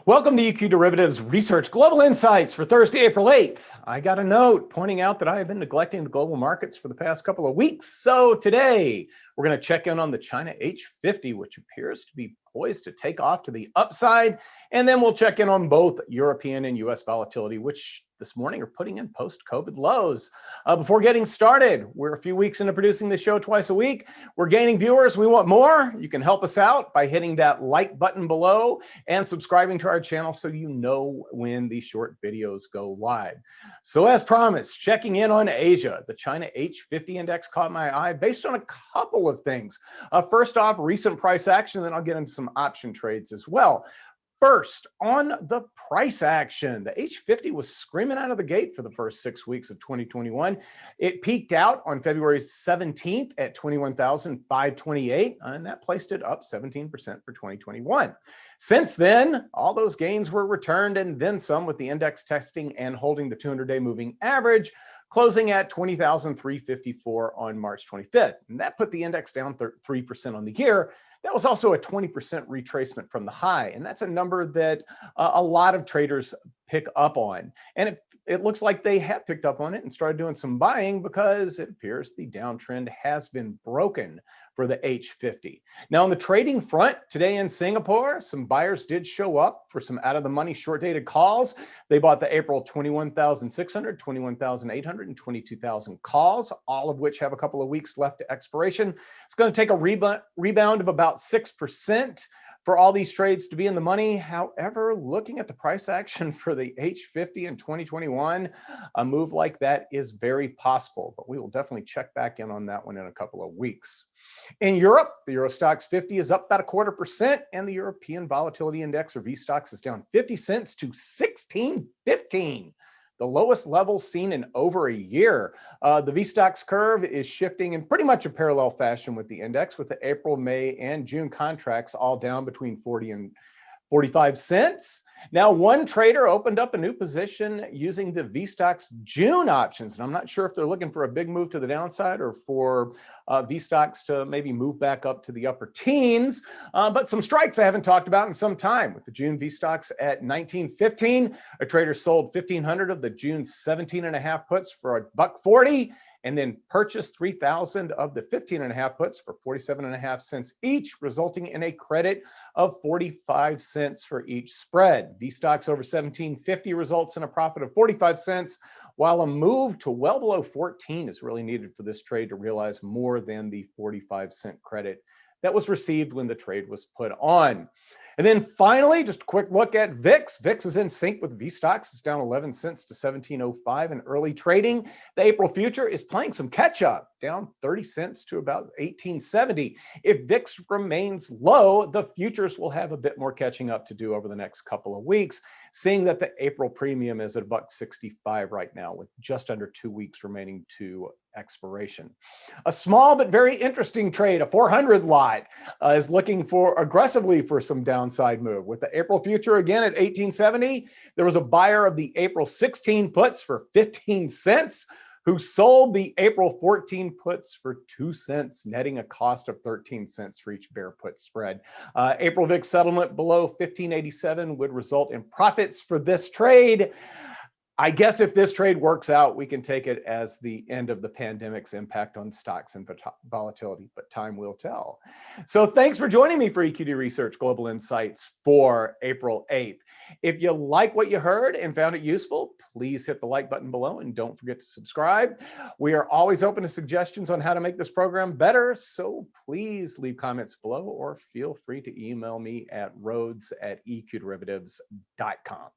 Welcome to EQ Derivatives Research Global Insights for Thursday, April 8th. I got a note pointing out that I have been neglecting the global markets for the past couple of weeks. So today we're going to check in on the China H50, which appears to be poised to take off to the upside. And then we'll check in on both European and US volatility, which this morning are putting in post-COVID lows. Before getting started, we're a few weeks into producing this show twice a week. We're gaining viewers. We want more. You can help us out by hitting that like button below and subscribing to our channel so you know when these short videos go live. So as promised, checking in on Asia, the China H50 index caught my eye based on a couple of things. First off, recent price action, then I'll get into some option trades as well. First, on the price action, the H50 was screaming out of the gate for the first 6 weeks of 2021. It peaked out on February 17th at 21,528, and that placed it up 17% for 2021. Since then, all those gains were returned and then some, with the index testing and holding the 200-day moving average, closing at 20,354 on March 25th. And that put the index down 3% on the year. That was also a 20% retracement from the high. And that's a number that a lot of traders pick up on. And it looks like they have picked up on it and started doing some buying, because it appears the downtrend has been broken for the H50. Now, on the trading front, today in Singapore, some buyers did show up for some out-of-the-money short-dated calls. They bought the April 21,600, 21,800, and 22,000 calls, all of which have a couple of weeks left to expiration. It's going to take a rebound of about 6% for all these trades to be in the money. However, looking at the price action for the H50 in 2021, a move like that is very possible, but we will definitely check back in on that one in a couple of weeks. In Europe, the VSTOXX 50 is up about 0.25%, and the European Volatility Index, or VSTOXX, is down 50 cents to 1615. The lowest level seen in over a year. The VSTOXX curve is shifting in pretty much a parallel fashion with the index, with the April, May, and June contracts all down between 40 and 45 cents. Now, one trader opened up a new position using the VSTOXX June options, and I'm not sure if they're looking for a big move to the downside or for VSTOXX to maybe move back up to the upper teens. But some strikes I haven't talked about in some time. With the June VSTOXX at 1915, a trader sold 1,500 of the June 17.5 puts for $1.40, and then purchased 3,000 of the 15.5 puts for 47.5 cents each, resulting in a credit of 45 cents for each spread. VSTOXX over 1750 results in a profit of 45 cents, while a move to well below 14 is really needed for this trade to realize more than the 45-cent credit that was received when the trade was put on. And then finally, just a quick look at VIX. VIX is in sync with VSTOXX. It's down 11 cents to 1705 in early trading. The April future is playing some catch up, down 30 cents to about 1870. If VIX remains low, the futures will have a bit more catching up to do over the next couple of weeks, seeing that the April premium is at $1.65 right now, with just under 2 weeks remaining to expiration. A small but very interesting trade, a 400 lot, is looking for aggressively for some downside move. With the April future again at 1870, there was a buyer of the April 16 puts for 15 cents who sold the April 14 puts for 2 cents, netting a cost of 13 cents for each bear put spread. April VIX settlement below 1587 would result in profits for this trade. I guess if this trade works out, we can take it as the end of the pandemic's impact on stocks and volatility, but time will tell. So thanks for joining me for EQD Research Global Insights for April 8th. If you like what you heard and found it useful, please hit the like button below and don't forget to subscribe. We are always open to suggestions on how to make this program better, so please leave comments below or feel free to email me at rhodes@eqderivatives.com.